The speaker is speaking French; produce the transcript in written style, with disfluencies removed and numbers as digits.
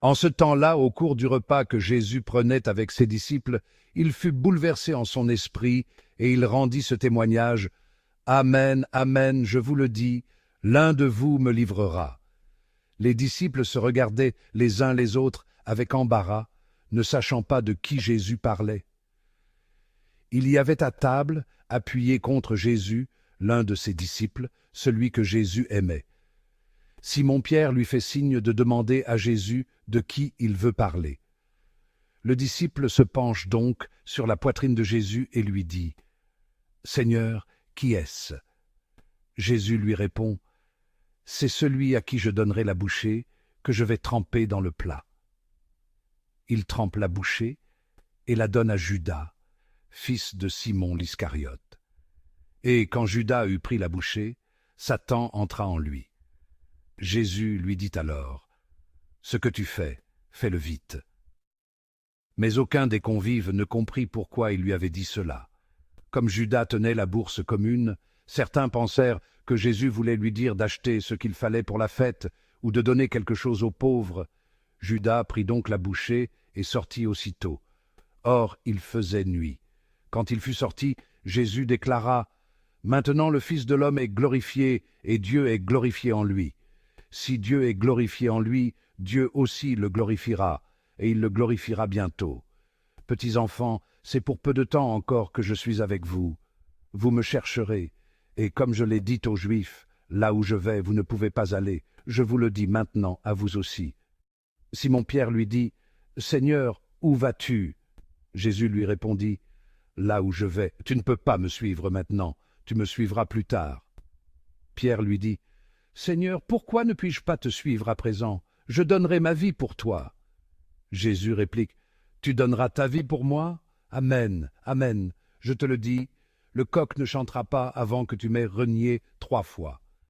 En ce temps-là, au cours du repas que Jésus prenait avec ses disciples, il fut bouleversé en son esprit, et il rendit ce témoignage: Amen, Amen, je vous le dis, l'un de vous me livrera. Les disciples se regardaient les uns les autres avec embarras, ne sachant pas de qui Jésus parlait. Il y avait à table, appuyé contre Jésus, l'un de ses disciples, celui que Jésus aimait. Simon-Pierre lui fait signe de demander à Jésus de qui il veut parler. Le disciple se penche donc sur la poitrine de Jésus et lui dit: Seigneur, qui est-ce? Jésus lui répond: C'est celui à qui je donnerai la bouchée, que je vais tremper dans le plat. Il trempe la bouchée et la donne à Judas, fils de Simon l'Iscariote. Et quand Judas eut pris la bouchée, Satan entra en lui. Jésus lui dit alors: Ce que tu fais, fais-le vite. Mais aucun des convives ne comprit pourquoi il lui avait dit cela. Comme Judas tenait la bourse commune, certains pensèrent que Jésus voulait lui dire d'acheter ce qu'il fallait pour la fête ou de donner quelque chose aux pauvres. Judas prit donc la bouchée et sortit aussitôt. Or, il faisait nuit. Quand il fut sorti, Jésus déclara: Maintenant le Fils de l'homme est glorifié et Dieu est glorifié en lui. Si Dieu est glorifié en lui, Dieu aussi le glorifiera, et il le glorifiera bientôt. Petits enfants, c'est pour peu de temps encore que je suis avec vous. Vous me chercherez, et comme je l'ai dit aux Juifs, là où je vais, vous ne pouvez pas aller. Je vous le dis maintenant à vous aussi. Simon-Pierre lui dit: Seigneur, où vas-tu? Jésus lui répondit: Là où je vais, tu ne peux pas me suivre maintenant, tu me suivras plus tard. Pierre lui dit: Seigneur, pourquoi ne puis-je pas te suivre à présent? Je donnerai ma vie pour toi. Jésus réplique: Tu donneras ta vie pour moi? Amen, amen, je te le dis, le coq ne chantera pas avant que tu m'aies renié 3 fois.